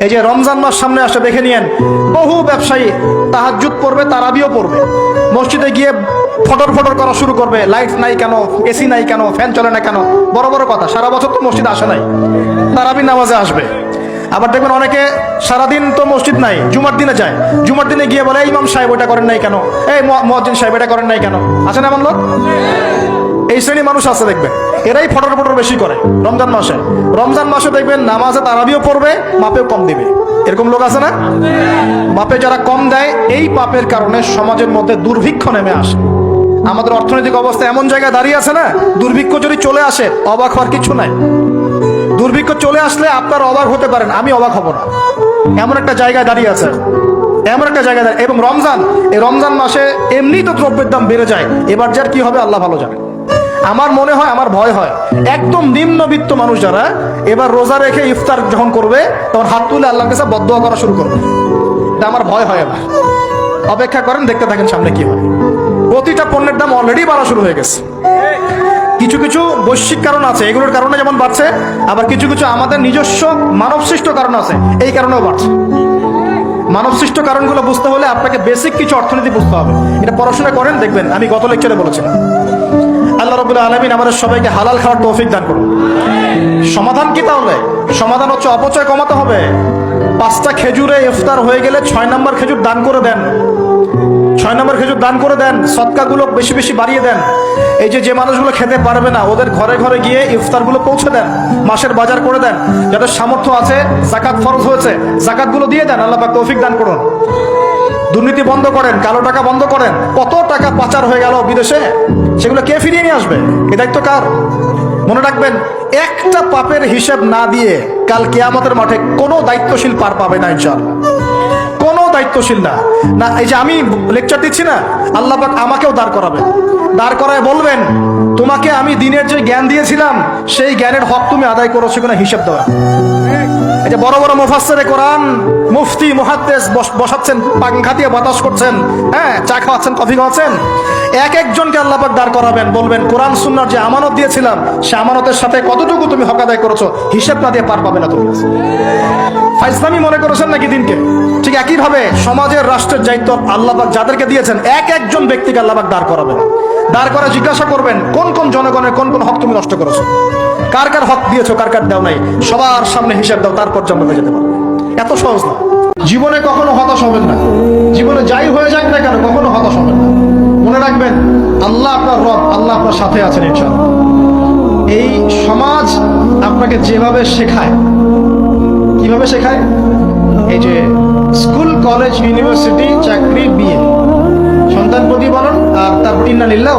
এই যে রমজান মাস সামনে আসে, দেখে নিয়েন বহু ব্যবসায়ী তাহাজ্জুদ পড়বে, তারাবিও পড়বে, মসজিদে গিয়ে ফটর ফটর করা শুরু করবে, লাইট নাই কেন, এসি নাই কেন, ফ্যান চলে না কেন, বড় বড় কথা। সারা বছর তো মসজিদে আসে নাই, তারাবি নামাজে আসবে। আবার দেখবেন অনেকে সারাদিন তো মসজিদ নাই, জুমার দিনে যায়, জুমার দিনে গিয়ে বলে ইমাম সাহেব ওটা করেন নাই কেন, এই মুয়াজ্জিন সাহেব এটা করেন নাই কেন। আছে না এমন লোক? এই শ্রেণী মানুষ আছে দেখবেন, এরাই ফটর ফটর বেশি করে রমজান মাসে। রমজান মাসে দেখবেন নামাজে তারাবিও পড়বে, মাপেও কম দিবে। এরকম লোক আছে না? মাপে যারা কম দেয়, এই পাপের কারণে সমাজের মধ্যে দুর্ভিক্ষ নেমে আসে। আমাদের অর্থনৈতিক অবস্থা এমন জায়গায় দাঁড়িয়ে আছে না, দুর্ভিক্ষ যদি চলে আসে অবাক হওয়ার কিছু নাই। দুর্ভিক্ষ চলে আসলে আপনার অবাক হতে পারেন, আমি অবাক হব না। এমন একটা জায়গায় দাঁড়িয়ে আছে, এমন একটা জায়গায় দাঁড়িয়ে। এবং রমজান, এই রমজান মাসে এমনি তো দ্রব্যের দাম বেড়ে যায়, এবার যার কি হবে আল্লাহ ভালো জানে। আমার মনে হয়, আমার ভয় হয়, একদম নিম্নবিত্ত মানুষ যারা এবার রোজা রেখে ইফতার যখন করবে তখন হাত তুলে আল্লাহর কাছে বদদোয়া করা শুরু করবে। এটা আমার ভয় হয়। এবার অপেক্ষা করেন, দেখতে থাকেন সামনে কি হয়। প্রতিটা পণ্যের দাম অলরেডি বাড়া শুরু হয়ে গেছে। কিছু কিছু বৈশ্বিক কারণ আছে, এগুলোর কারণে যেমন বাড়ছে, আবার কিছু কিছু আমাদের নিজস্ব মানবসৃষ্ট কারণ আছে, এই কারণেও বাড়ছে। মানবসৃষ্ট কারণগুলো বুঝতে হলে আপনাকে বেসিক কিছু অর্থনীতি বুঝতে হবে। এটা পড়াশোনা করেন, দেখবেন আমি গত লেকচারে বলেছিলাম। আল্লাহ রাব্বুল আলামিন আমাদের সবাইকে হালাল খাওয়ার তৌফিক দান করুন। সমাধান কি তাহলে? সমাধান হচ্ছে অপচয় কমাতে হবে। 5টা খেজুরে ইফতার হয়ে গেলে 6 নম্বর খেজুর দান করে দেন। 6 নম্বর খেজুর দান করে দেন, সদকাগুলো বেশি বেশি বাড়িয়ে দেন। এই যে মানুষগুলো খেতে পারবে না, ওদের ঘরে ঘরে গিয়ে ইফতারগুলো পৌঁছে দেন, মাসের বাজার করে দেন। যাদের সামর্থ্য আছে, যাকাত ফরজ হয়েছে, যাকাতগুলো দিয়ে দেন। আল্লাহ পাক তৌফিক দান করুন। দুর্নীতি বন্ধ করেন, কালো টাকা বন্ধ করেন। কত টাকা পাচার হয়ে গেল বিদেশে, সেগুলো কে ফিরিয়ে নিয়ে আসবে? এ দায়িত্ব কার? মনে রাখবেন, একটা পাপের হিসাব না দিয়ে কাল কিয়ামতের মাঠে কোনো দায়িত্বশীল পার পাবে না ইনশাআল্লাহ। কোনো দায়িত্বশীল না। এই যে আমি লেকচার দিচ্ছি না, আল্লাহ পাক আমাকেও দাঁড় করাবেন। দাঁড় করায় বলবেন, তোমাকে আমি দিনের যে জ্ঞান দিয়েছিলাম সেই জ্ঞানের হক তুমি আদায় করেছো কিনা হিসাব দেওয়া। এই যে বড় বড় মুফাসসিরে কোরআন, মুফতি, মুহাদ্দিস বসাচ্ছেন, পাংখা দিয়ে বাতাস করছেন, হ্যাঁ, চা খাওয়াচ্ছেন, কফি খাওয়াচ্ছেন। এক একজনকে আল্লাহ পাক দাঁড় করাবেন, বলবেন কোরআন সুন্নাহর যে আমানত দিয়েছিলাম সে আমানতের সাথে কতটুকু তুমি হক আদায় করেছো, হিসাব না দিয়ে পার পাবে না তুমি। ফাইজলামি মনে করেছেন নাকি দিনকে? ঠিক একই ভাবে সমাজের, রাষ্ট্রের দায়িত্ব আল্লাহ পাক যাদেরকে দিয়েছেন, এক একজন ব্যক্তিকে আল্লাহ পাক দাঁড় করাবেন। দাঁড় করে জিজ্ঞাসা করবেন, কোন কোন জনগণের কোন কোন হক তুমি নষ্ট করেছো, কার কার হক দিয়েছো, কার কার দাও নাই, সবার সামনে হিসাব দাও, তারপর জান্নাতে হয়ে যেতে পারবে। এত সহজ না। জীবনে কখনো হতাশ হবেন না। জীবনে যাই হয়ে যাক না কেন, কখনো হতাশ হবেন না। মনে রাখবেন, আল্লাহ আপনার রব, আল্লাহ আপনার সাথে আছেন ইনশাআল্লাহ। এই সমাজ আপনাকে যেভাবে শেখায়, কিভাবে শেখায়, এই যে স্কুল, কলেজ, ইউনিভার্সিটি, চাকরি, বিয়ে, সন্তান প্রতিপালন, আর তারপর ইন্না লিল্লাহ